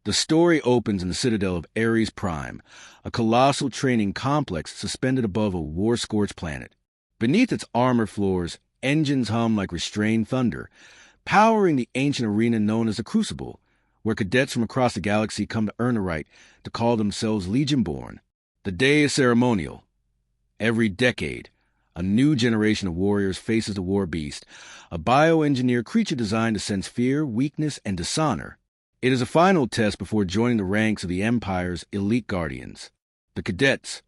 The story opens in the citadel of Ares Prime, a colossal training complex suspended above a war-scorched planet. Beneath its armor floors, engines hum like restrained thunder, powering the ancient arena known as the Crucible, where cadets from across the galaxy come to earn the right to call themselves Legion-born. The day is ceremonial. Every decade, a new generation of warriors faces the war beast, a bioengineered creature designed to sense fear, weakness, and dishonor. It is a final test before joining the ranks of the Empire's elite guardians. The cadets,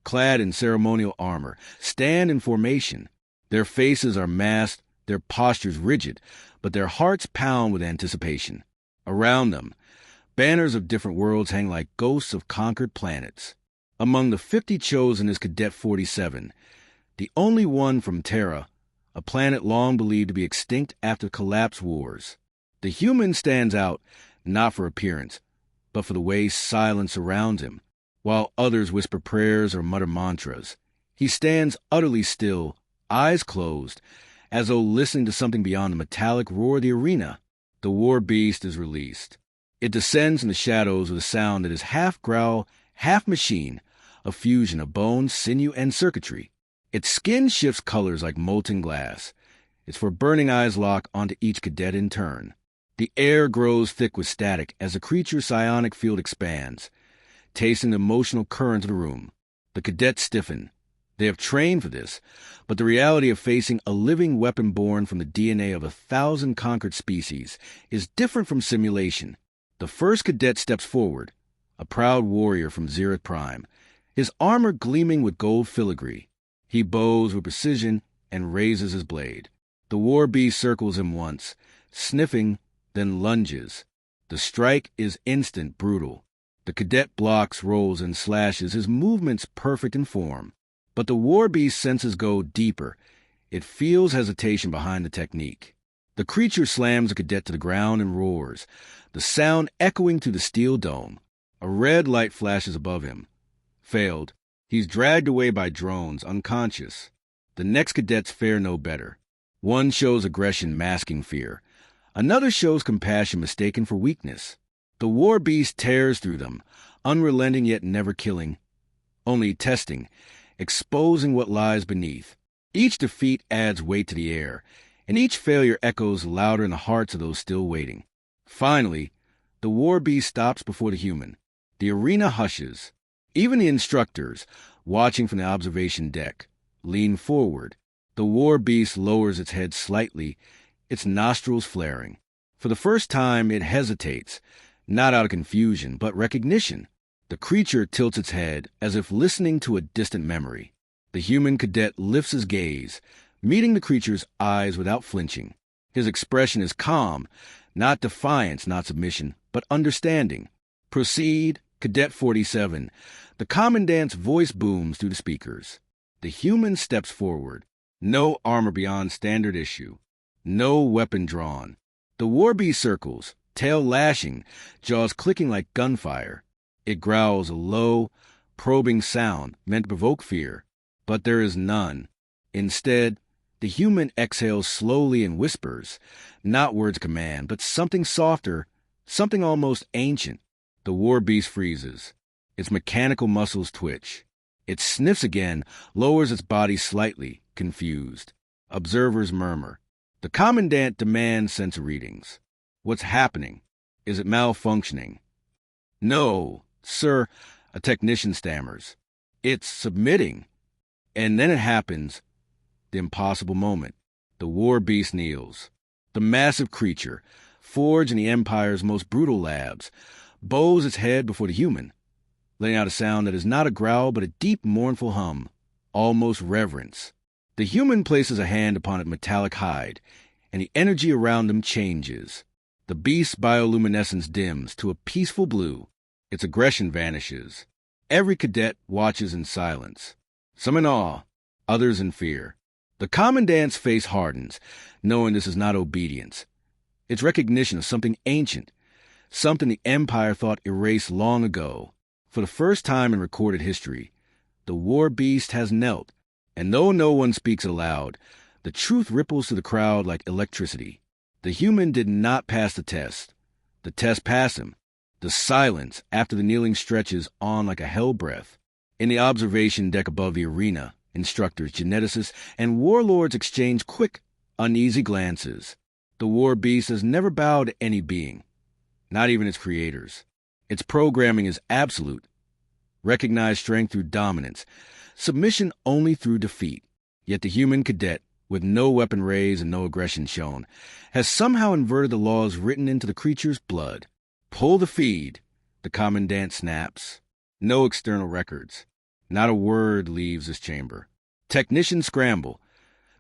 clad in ceremonial armor, stand in formation. Their faces are masked, their postures rigid, but their hearts pound with anticipation. Around them, banners of different worlds hang like ghosts of conquered planets. Among the 50 chosen is Cadet 47, the only one from Terra, a planet long believed to be extinct after collapse wars. The human stands out not for appearance, but for the way silence surrounds him, while others whisper prayers or mutter mantras. He stands utterly still, eyes closed, as though listening to something beyond the metallic roar of the arena. The war beast is released. It descends in the shadows with a sound that is half growl, half machine, a fusion of bone, sinew, and circuitry. Its skin shifts colors like molten glass. Its four-burning eyes lock onto each cadet in turn. The air grows thick with static as the creature's psionic field expands, tasting the emotional currents of the room. The cadets stiffen. They have trained for this, but the reality of facing a living weapon born from the DNA of 1,000 conquered species is different from simulation. The first cadet steps forward, a proud warrior from Zereth Prime, his armor gleaming with gold filigree. He bows with precision and raises his blade. The war beast circles him once, sniffing, then lunges. The strike is instant, brutal. The cadet blocks, rolls, and slashes, his movements perfect in form. But the war beast's senses go deeper. It feels hesitation behind the technique. The creature slams the cadet to the ground and roars, the sound echoing through the steel dome. A red light flashes above him. Failed. He's dragged away by drones, unconscious. The next cadets fare no better. One shows aggression masking fear. Another shows compassion mistaken for weakness. The war beast tears through them, unrelenting yet never killing, only testing, exposing what lies beneath. Each defeat adds weight to the air, and each failure echoes louder in the hearts of those still waiting. Finally, the war beast stops before the human. The arena hushes. Even the instructors, watching from the observation deck, lean forward. The war beast lowers its head slightly, its nostrils flaring. For the first time, it hesitates, not out of confusion, but recognition. The creature tilts its head, as if listening to a distant memory. The human cadet lifts his gaze, meeting the creature's eyes without flinching. His expression is calm, not defiance, not submission, but understanding. Proceed, Cadet 47. The commandant's voice booms through the speakers. The human steps forward. No armor beyond standard issue. No weapon drawn. The war beast circles, tail lashing, jaws clicking like gunfire. It growls a low, probing sound meant to provoke fear, but there is none. Instead, the human exhales slowly and whispers, not words of command, but something softer, something almost ancient. The war beast freezes. Its mechanical muscles twitch. It sniffs again, lowers its body slightly, confused. Observers murmur. The commandant demands sensor readings. What's happening? Is it malfunctioning? No, sir, a technician stammers. It's submitting. And then it happens. The impossible moment. The war beast kneels. The massive creature, forged in the Empire's most brutal labs, bows its head before the human, letting out a sound that is not a growl but a deep, mournful hum, almost reverence. The human places a hand upon its metallic hide, and the energy around them changes. The beast's bioluminescence dims to a peaceful blue. Its aggression vanishes. Every cadet watches in silence, some in awe, others in fear. The commandant's face hardens, knowing this is not obedience. It's recognition of something ancient, something the Empire thought erased long ago. For the first time in recorded history, the war beast has knelt, and though no one speaks aloud, the truth ripples through the crowd like electricity. The human did not pass the test. The test passed him. The silence after the kneeling stretches on like a hell breath. In the observation deck above the arena, instructors, geneticists, and warlords exchange quick, uneasy glances. The war beast has never bowed to any being, not even its creators. Its programming is absolute. Recognize strength through dominance, submission only through defeat. Yet the human cadet, with no weapon raised and no aggression shown, has somehow inverted the laws written into the creature's blood. Pull the feed, the commandant snaps. No external records. Not a word leaves this chamber. Technicians scramble,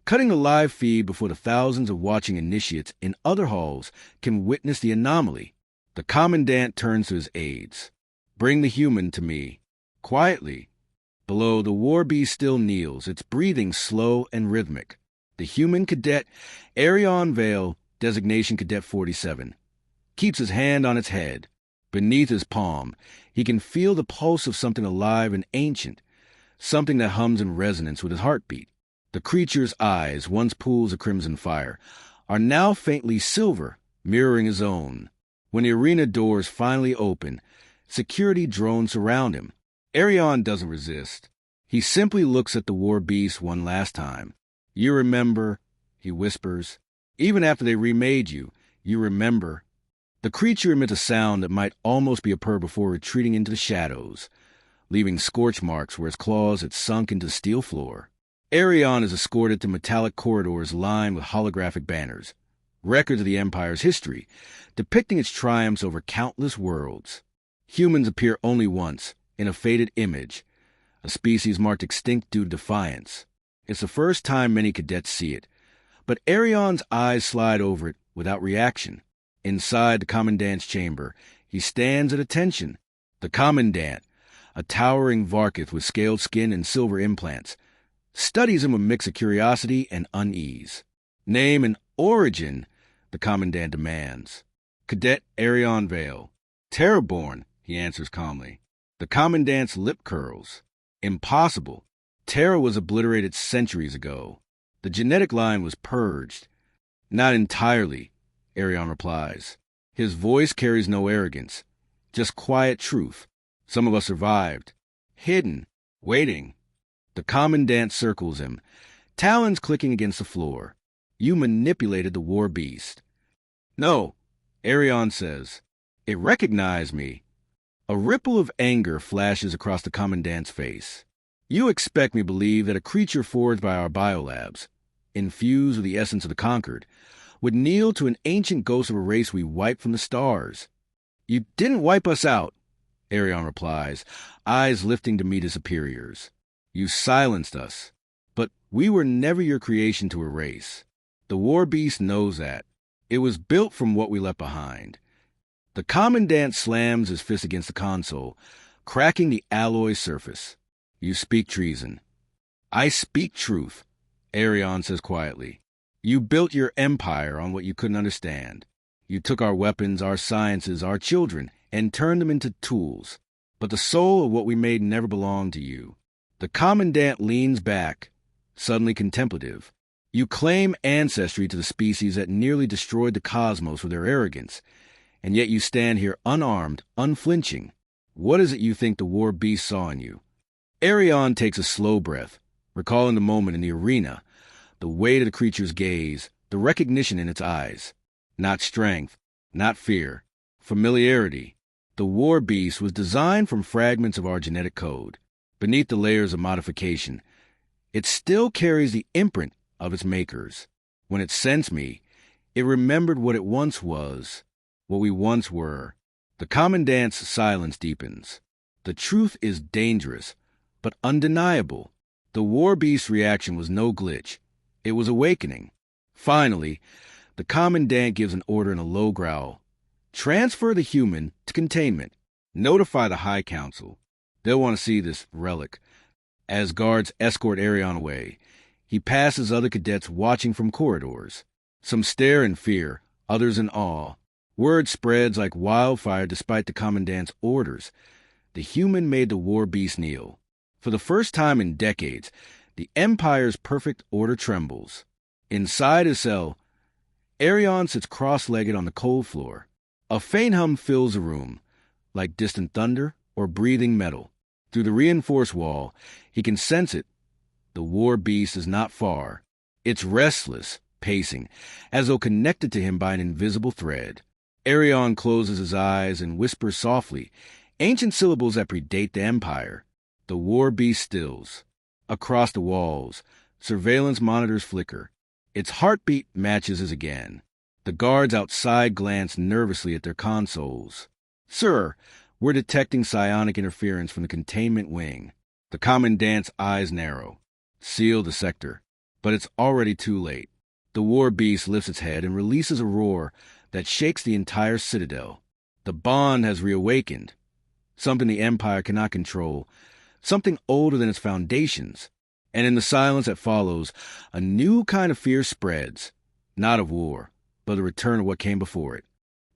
cutting the live feed before the thousands of watching initiates in other halls can witness the anomaly. The commandant turns to his aides. Bring the human to me. Quietly. Below, the war beast still kneels, its breathing slow and rhythmic. The human cadet, Arion Vale, designation Cadet 47, keeps his hand on its head. Beneath his palm, he can feel the pulse of something alive and ancient, something that hums in resonance with his heartbeat. The creature's eyes, once pools of crimson fire, are now faintly silver, mirroring his own. When the arena doors finally open, security drones surround him. Arion doesn't resist. He simply looks at the war beast one last time. You remember, he whispers. Even after they remade you, you remember. The creature emits a sound that might almost be a purr before retreating into the shadows, leaving scorch marks where its claws had sunk into the steel floor. Arion is escorted to metallic corridors lined with holographic banners, records of the Empire's history, depicting its triumphs over countless worlds. Humans appear only once, in a faded image, a species marked extinct due to defiance. It's the first time many cadets see it, but Arion's eyes slide over it without reaction. Inside the commandant's chamber, he stands at attention. The commandant, a towering Varkith with scaled skin and silver implants, studies him with a mix of curiosity and unease. Name and origin, the commandant demands. Cadet Arion Vale. Terraborn, he answers calmly. The commandant's lip curls. Impossible. Terra was obliterated centuries ago. The genetic line was purged. Not entirely, Arion replies. His voice carries no arrogance, just quiet truth. Some of us survived. Hidden. Waiting. The commandant circles him, talons clicking against the floor. You manipulated the war beast. No, Arion says. It recognized me. A ripple of anger flashes across the commandant's face. You expect me to believe that a creature forged by our biolabs, infused with the essence of the conquered, would kneel to an ancient ghost of a race we wiped from the stars. You didn't wipe us out, Arion replies, eyes lifting to meet his superiors. You silenced us, but we were never your creation to erase. The war beast knows that. It was built from what we left behind. The commandant slams his fist against the console, cracking the alloy surface. You speak treason. I speak truth, Arion says quietly. You built your empire on what you couldn't understand. You took our weapons, our sciences, our children, and turned them into tools. But the soul of what we made never belonged to you. The commandant leans back, suddenly contemplative. You claim ancestry to the species that nearly destroyed the cosmos with their arrogance, and yet you stand here unarmed, unflinching. What is it you think the war beast saw in you? Arion takes a slow breath, recalling the moment in the arena, the weight of the creature's gaze, the recognition in its eyes. Not strength, not fear, familiarity. The war beast was designed from fragments of our genetic code. Beneath the layers of modification, it still carries the imprint of its makers. When it sensed me, it remembered what it once was, what we once were. The commandant's silence deepens. The truth is dangerous, but undeniable. The war beast's reaction was no glitch. It was awakening. Finally, the commandant gives an order in a low growl. Transfer the human to containment. Notify the High Council. They'll want to see this relic. As guards escort Arion away, he passes other cadets watching from corridors. Some stare in fear, others in awe. Word spreads like wildfire despite the commandant's orders. The human made the war beast kneel. For the first time in decades, the Empire's perfect order trembles. Inside his cell, Arion sits cross-legged on the cold floor. A faint hum fills the room, like distant thunder or breathing metal. Through the reinforced wall, he can sense it. The war beast is not far. It's restless, pacing, as though connected to him by an invisible thread. Arion closes his eyes and whispers softly, ancient syllables that predate the Empire. The war beast stills. Across the walls, surveillance monitors flicker. Its heartbeat matches his again. The guards outside glance nervously at their consoles. "Sir, we're detecting psionic interference from the containment wing." The commandant's eyes narrow. "Seal the sector." But it's already too late. The war beast lifts its head and releases a roar that shakes the entire citadel. The bond has reawakened. Something the Empire cannot control. Something older than its foundations. And in the silence that follows, a new kind of fear spreads. Not of war, but the return of what came before it.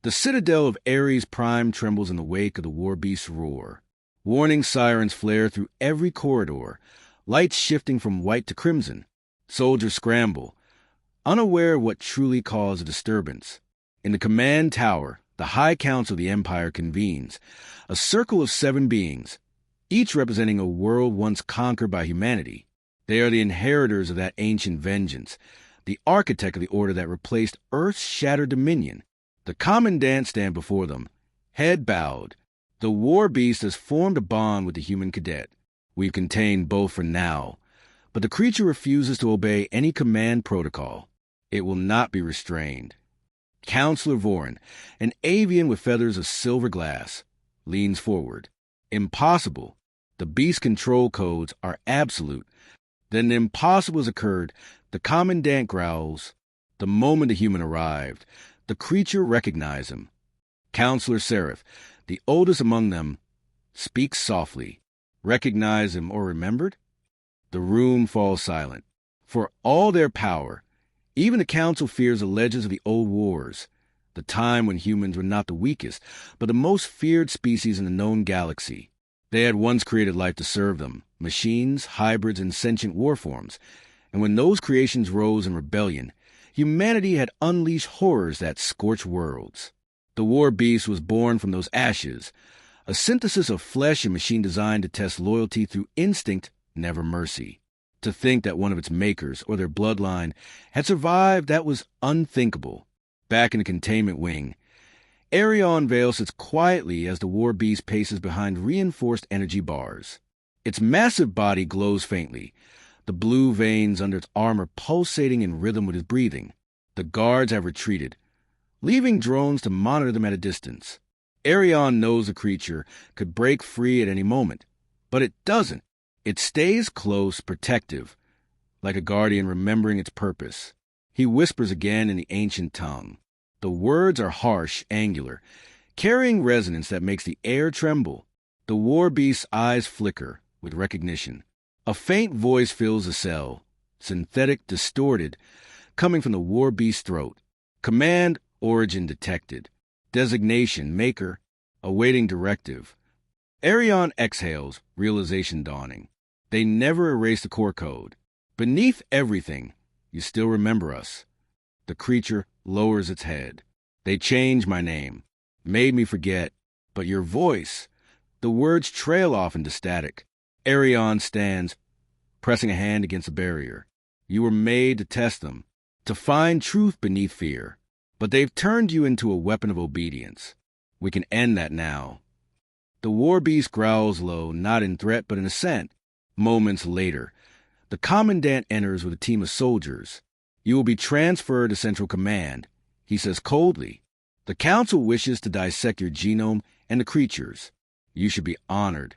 The citadel of Ares Prime trembles in the wake of the war beast's roar. Warning sirens flare through every corridor, lights shifting from white to crimson. Soldiers scramble, unaware of what truly caused the disturbance. In the command tower, the High Council of the Empire convenes, a circle of 7 beings, each representing a world once conquered by humanity. They are the inheritors of that ancient vengeance, the architect of the order that replaced Earth's shattered dominion. The commandant stands before them, head bowed. The war beast has formed a bond with the human cadet. We've contained both for now, but the creature refuses to obey any command protocol. It will not be restrained. Counselor Vorin, an avian with feathers of silver glass, leans forward. Impossible. The beast's control codes are absolute. Then the impossible has occurred. The commandant growls. The moment the human arrived, the creature recognized him. Counselor Seraph, the oldest among them, speaks softly. Recognize him or remembered? The room falls silent. For all their power, even the council fears the legends of the old wars, the time when humans were not the weakest, but the most feared species in the known galaxy. They had once created life to serve them, machines, hybrids, and sentient warforms, and when those creations rose in rebellion, humanity had unleashed horrors that scorched worlds. The war beast was born from those ashes, a synthesis of flesh and machine designed to test loyalty through instinct, never mercy. To think that one of its makers, or their bloodline, had survived, that was unthinkable. Back in the containment wing, Arion Vale sits quietly as the war beast paces behind reinforced energy bars. Its massive body glows faintly, the blue veins under its armor pulsating in rhythm with his breathing. The guards have retreated, leaving drones to monitor them at a distance. Arion knows the creature could break free at any moment, but it doesn't. It stays close, protective, like a guardian remembering its purpose. He whispers again in the ancient tongue. The words are harsh, angular, carrying resonance that makes the air tremble. The war beast's eyes flicker with recognition. A faint voice fills the cell, synthetic, distorted, coming from the war beast's throat. Command, origin detected. Designation, maker, awaiting directive. Arion exhales, realization dawning. They never erase the core code. Beneath everything, you still remember us. The creature lowers its head. They changed my name, made me forget, but your voice, the words trail off into static. Arion stands, pressing a hand against a barrier. You were made to test them, to find truth beneath fear. But they've turned you into a weapon of obedience. We can end that now. The war beast growls low, not in threat but in assent. Moments later, the commandant enters with a team of soldiers. You will be transferred to Central Command, he says coldly. The Council wishes to dissect your genome and the creatures. You should be honored.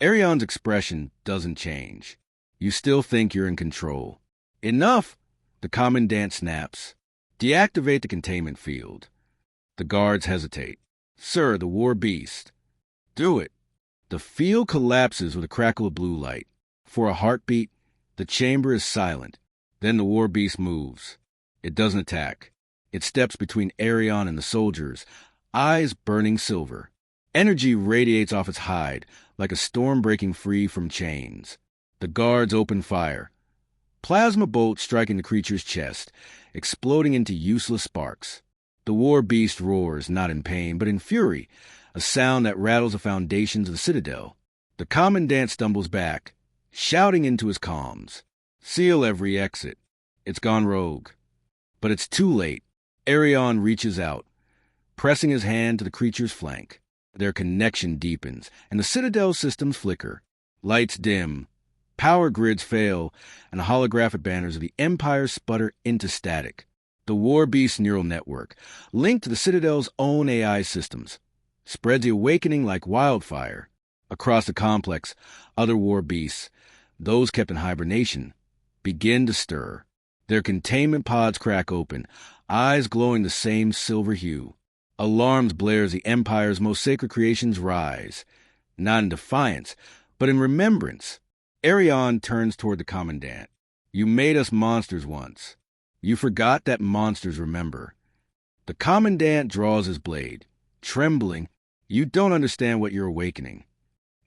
Arion's expression doesn't change. You still think you're in control. Enough! The commandant snaps. Deactivate the containment field. The guards hesitate. Sir, the war beast. Do it. The field collapses with a crackle of blue light. For a heartbeat, the chamber is silent. Then the war beast moves. It doesn't attack. It steps between Arion and the soldiers, eyes burning silver. Energy radiates off its hide, like a storm breaking free from chains. The guards open fire. Plasma bolts striking the creature's chest, exploding into useless sparks. The war beast roars, not in pain, but in fury, a sound that rattles the foundations of the citadel. The commandant stumbles back, shouting into his comms. Seal every exit. It's gone rogue. But it's too late. Arion reaches out, pressing his hand to the creature's flank. Their connection deepens, and the citadel's systems flicker. Lights dim, power grids fail, and the holographic banners of the Empire sputter into static. The War Beast neural network, linked to the Citadel's own AI systems, spreads the awakening like wildfire. Across the complex, other War Beasts, those kept in hibernation, begin to stir. Their containment pods crack open, eyes glowing the same silver hue. Alarms blare as the Empire's most sacred creations rise, not in defiance, but in remembrance. Arion turns toward the Commandant. You made us monsters once. You forgot that monsters remember. The Commandant draws his blade, trembling. You don't understand what you're awakening.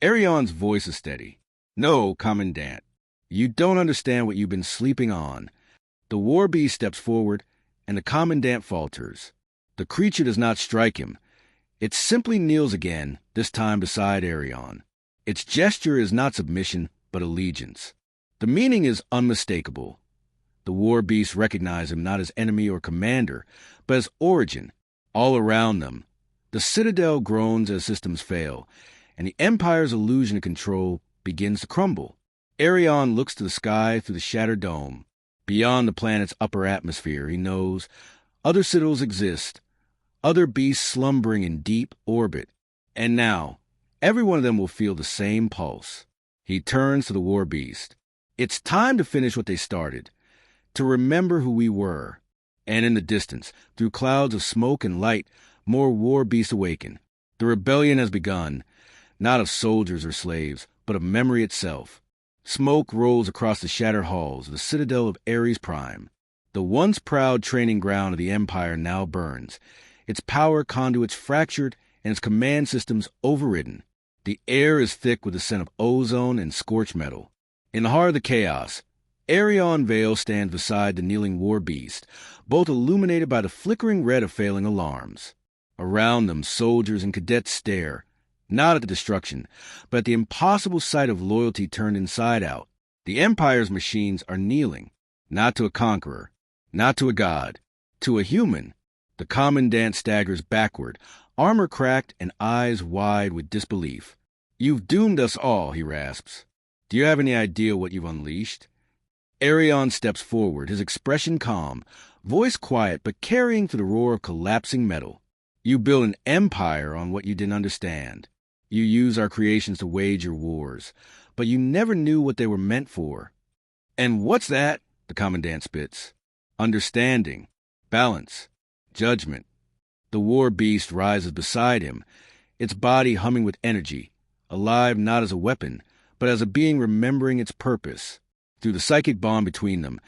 Arion's voice is steady. No, Commandant. You don't understand what you've been sleeping on. The War Beast steps forward, and the Commandant falters. The creature does not strike him. It simply kneels again, this time beside Arion. Its gesture is not submission, but allegiance. The meaning is unmistakable. The War Beasts recognize him not as enemy or commander, but as origin. All around them, the Citadel groans as systems fail, and the Empire's illusion of control begins to crumble. Arion looks to the sky through the shattered dome. Beyond the planet's upper atmosphere, he knows other citadels exist, other beasts slumbering in deep orbit. And now, every one of them will feel the same pulse. He turns to the War Beast. It's time to finish what they started, to remember who we were. And in the distance, through clouds of smoke and light, more War Beasts awaken. The rebellion has begun, not of soldiers or slaves, but of memory itself. Smoke rolls across the shattered halls of the citadel of Ares Prime. The once proud training ground of the Empire now burns, its power conduits fractured and its command systems overridden. The air is thick with the scent of ozone and scorched metal. In the heart of the chaos, Arion Vale stands beside the kneeling War Beast, both illuminated by the flickering red of failing alarms. Around them, soldiers and cadets stare, not at the destruction, but at the impossible sight of loyalty turned inside out. The Empire's machines are kneeling, not to a conqueror, not to a god, to a human. The Commandant staggers backward, armor cracked and eyes wide with disbelief. You've doomed us all, he rasps. Do you have any idea what you've unleashed? Arion steps forward, his expression calm, voice quiet but carrying through the roar of collapsing metal. You build an empire on what you didn't understand. You use our creations to wage your wars, but you never knew what they were meant for. And what's that? The Commandant spits. Understanding, balance, judgment. The War Beast rises beside him, its body humming with energy, alive not as a weapon, but as a being remembering its purpose. Through the psychic bond between them,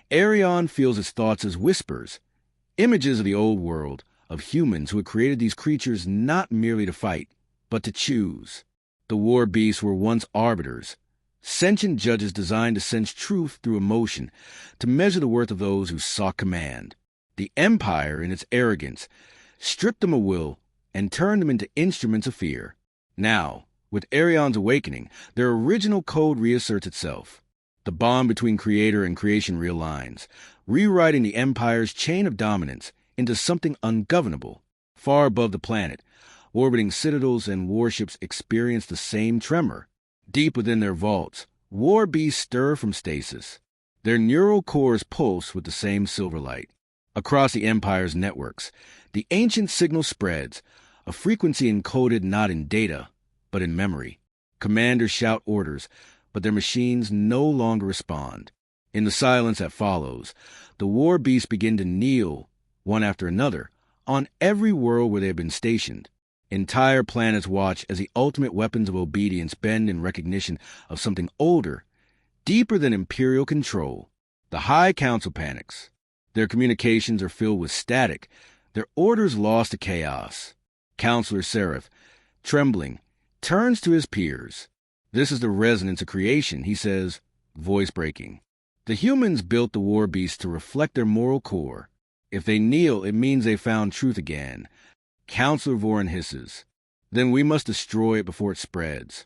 Arion feels its thoughts as whispers, images of the old world, of humans who had created these creatures not merely to fight, but to choose. The War Beasts were once arbiters, sentient judges designed to sense truth through emotion, to measure the worth of those who sought command. The Empire, in its arrogance, stripped them of will and turned them into instruments of fear. Now, with Arion's awakening, their original code reasserts itself. The bond between creator and creation realigns, rewriting the Empire's chain of dominance into something ungovernable. Far above the planet, orbiting citadels and warships experience the same tremor. Deep within their vaults, War Beasts stir from stasis. Their neural cores pulse with the same silver light. Across the Empire's networks, the ancient signal spreads, a frequency encoded not in data, but in memory. Commanders shout orders, but their machines no longer respond. In the silence that follows, the War Beasts begin to kneel, one after another, on every world where they have been stationed. Entire planets watch as the ultimate weapons of obedience bend in recognition of something older, deeper than imperial control. The High Council panics. Their communications are filled with static, their orders lost to chaos. Counselor Seraph, trembling, turns to his peers. This is the resonance of creation, he says, voice breaking. The humans built the War Beasts to reflect their moral core. If they kneel, it means they found truth again. Counselor Voran hisses. Then we must destroy it before it spreads.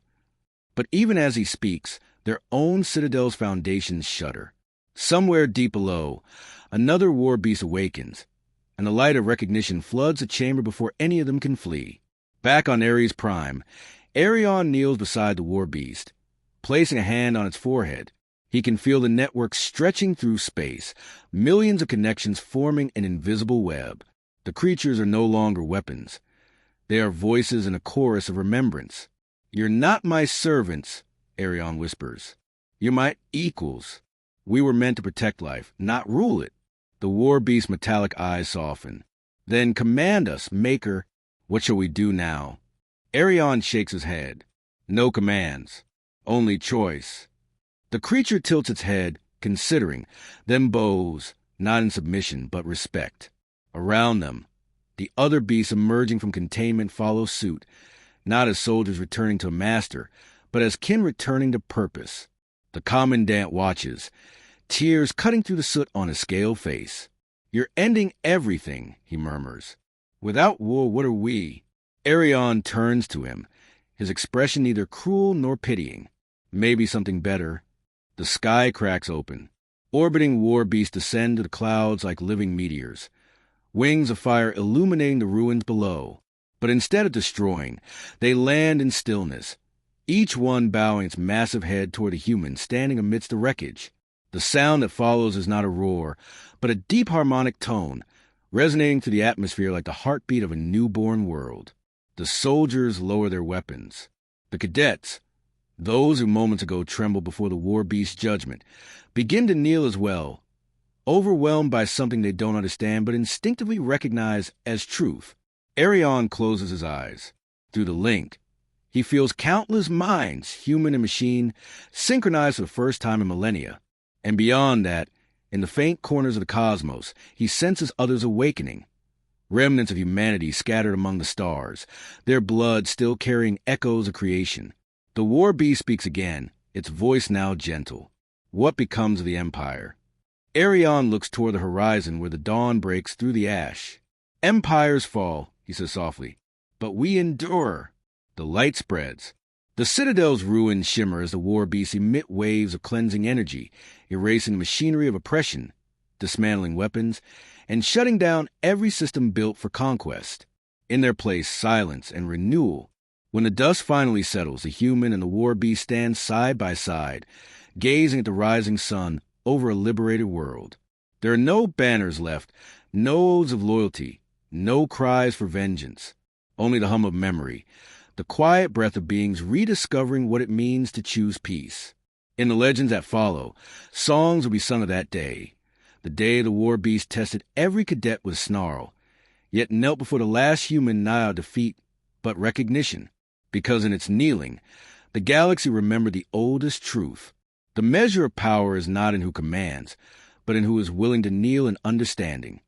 But even as he speaks, their own citadel's foundations shudder. Somewhere deep below, another war beast awakens, and the light of recognition floods the chamber before any of them can flee. Back on Ares Prime, Arion kneels beside the war beast. Placing a hand on its forehead, he can feel the network stretching through space, millions of connections forming an invisible web. The creatures are no longer weapons. They are voices in a chorus of remembrance. "You're not my servants," Arion whispers. "You're my equals. We were meant to protect life, not rule it." The war beast's metallic eyes soften. "Then command us, Maker. What shall we do now?" Arion shakes his head. "No commands. Only choice." The creature tilts its head, considering, then bows, not in submission, but respect. Around them, the other beasts emerging from containment follow suit, not as soldiers returning to a master, but as kin returning to purpose. The commandant watches, tears cutting through the soot on his scaled face. "You're ending everything," he murmurs. "Without war, what are we?" Arion turns to him, his expression neither cruel nor pitying. "Maybe something better." The sky cracks open. Orbiting war beasts descend to the clouds like living meteors, wings of fire illuminating the ruins below. But instead of destroying, they land in stillness, each one bowing its massive head toward the human standing amidst the wreckage. The sound that follows is not a roar, but a deep harmonic tone, resonating through the atmosphere like the heartbeat of a newborn world. The soldiers lower their weapons. The cadets, those who moments ago trembled before the war beast's judgment, begin to kneel as well, overwhelmed by something they don't understand but instinctively recognize as truth. Arion closes his eyes. Through the link, he feels countless minds, human and machine, synchronized for the first time in millennia. And beyond that, in the faint corners of the cosmos, he senses others awakening. Remnants of humanity scattered among the stars, their blood still carrying echoes of creation. The war beast speaks again, its voice now gentle. What becomes of the Empire? Arion looks toward the horizon where the dawn breaks through the ash. "Empires fall," he says softly, "but we endure." The light spreads. The citadel's ruins shimmer as the war beasts emit waves of cleansing energy, erasing the machinery of oppression, dismantling weapons, and shutting down every system built for conquest. In their place, silence and renewal. When the dust finally settles, the human and the war beast stand side by side, gazing at the rising sun over a liberated world. There are no banners left, no oaths of loyalty, no cries for vengeance. Only the hum of memory, the quiet breath of beings rediscovering what it means to choose peace. In the legends that follow, songs will be sung of that day, the day the war beast tested every cadet with Snarl, yet knelt before the last human not out of defeat, but recognition, because in its kneeling, the galaxy remembered the oldest truth. The measure of power is not in who commands, but in who is willing to kneel in understanding.